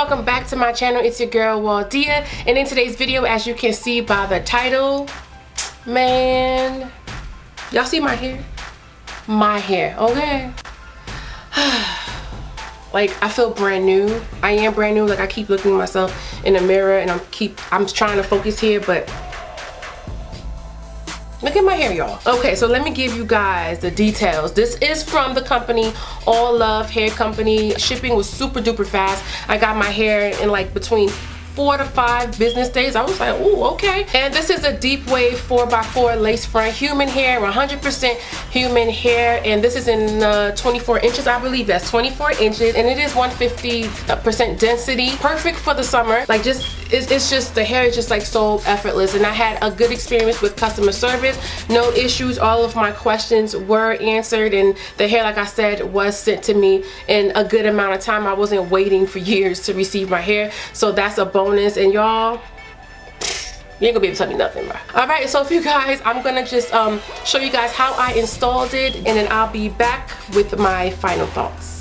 welcome back to my channel. It's your girl Waldia, and in today's video, as you can see by the title, man, y'all see my hair? My hair, okay? Like, I feel brand new. I am brand new. Like, I keep looking at myself in the mirror and I'm trying to focus here, but look at my hair, y'all. Okay, so let me give you guys the details. This is from the company Allove Hair Company. Shipping was super duper fast. I got my hair in like between 4 to 5 business days. I was like, ooh, okay. And this is a deep wave 4x4 lace front human hair, 100% human hair, and this is in 24 inches. I believe that's 24 inches, and it is 150% density. Perfect for the summer. Like, it's just, the hair is just like so effortless, and I had a good experience with customer service. No issues. All of my questions were answered, and the hair, like I said, was sent to me in a good amount of time. I wasn't waiting for years to receive my hair, so that's a bonus. And y'all, you ain't gonna be able to tell me nothing, bro. All right, so if you guys, I'm gonna just show you guys how I installed it, and then I'll be back with my final thoughts.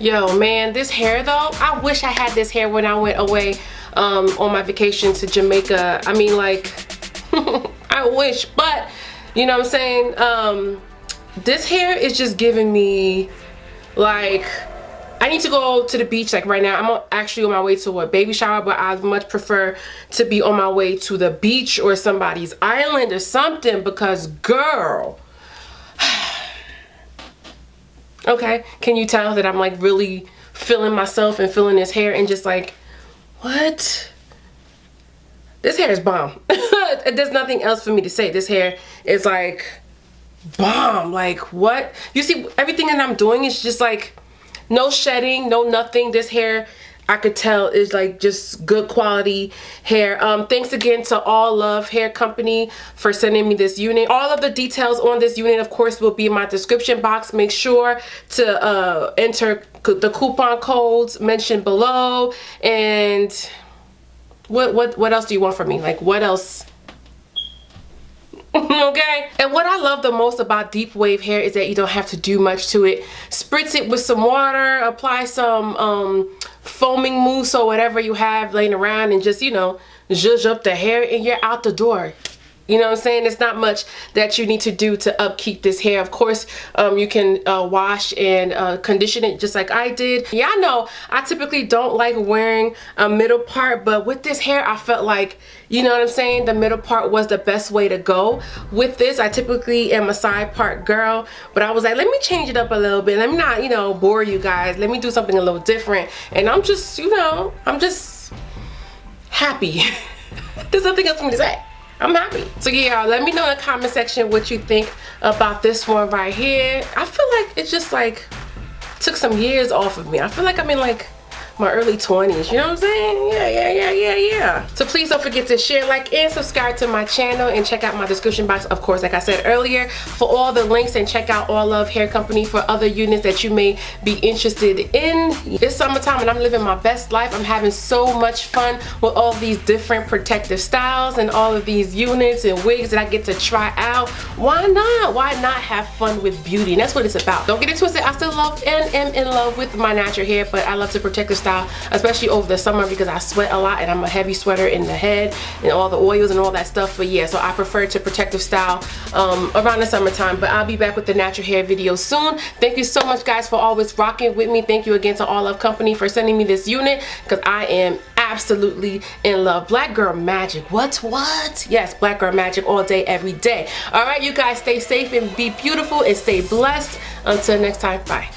Yo, man, this hair though, I wish I had this hair when I went away on my vacation to Jamaica. I mean, like, I wish, but you know what I'm saying? This hair is just giving me, like, I need to go to the beach like right now. I'm actually on my way to a baby shower, but I'd much prefer to be on my way to the beach or somebody's island or something, because girl, okay, can you tell that I'm like really feeling myself and feeling this hair and just like, what? This hair is bomb. There's nothing else for me to say. This hair is like bomb. Like, what? You see, everything that I'm doing is just like no shedding, no nothing. This hair, I could tell, is like just good quality hair. Thanks again to Allove Hair Company for sending me this unit. All of the details on this unit, of course, will be in my description box. Make sure to enter the coupon codes mentioned below. And what else do you want from me? Like, what else? Okay, and what I love the most about deep wave hair is that you don't have to do much to it. Spritz it with some water, apply some foaming mousse or whatever you have laying around, and just, you know, zhuzh up the hair and you're out the door. You know what I'm saying? It's not much that you need to do to upkeep this hair. Of course, you can wash and condition it just like I did. Yeah, I know I typically don't like wearing a middle part, but with this hair, I felt like, you know what I'm saying, the middle part was the best way to go. With this, I typically am a side part girl, but I was like, let me change it up a little bit. Let me not, you know, bore you guys. Let me do something a little different. And I'm just, you know, I'm just happy. There's nothing else for me to say. I'm happy. So yeah, let me know in the comment section what you think about this one right here. I feel like it just like took some years off of me. I feel like I'm in like my early 20s, you know what I'm saying? Yeah. So please don't forget to share, like, and subscribe to my channel, and check out my description box, of course, like I said earlier, for all the links, and check out Allove Hair Company for other units that you may be interested in. It's summertime and I'm living my best life. I'm having so much fun with all these different protective styles and all of these units and wigs that I get to try out. Why not? Why not have fun with beauty? And that's what it's about. Don't get it twisted. I still love and am in love with my natural hair, but I love to protect the style, especially over the summer, because I sweat a lot and I'm a heavy sweater in the head and all the oils and all that stuff. But yeah, so I prefer to protective style around the summertime. But I'll be back with the natural hair video soon. Thank you so much, guys, for always rocking with me. Thank you again to Allove Company for sending me this unit, because I am absolutely in love. Black girl magic. What? Yes, black girl magic all day, every day. All right, you guys, stay safe and be beautiful and stay blessed. Until next time, bye.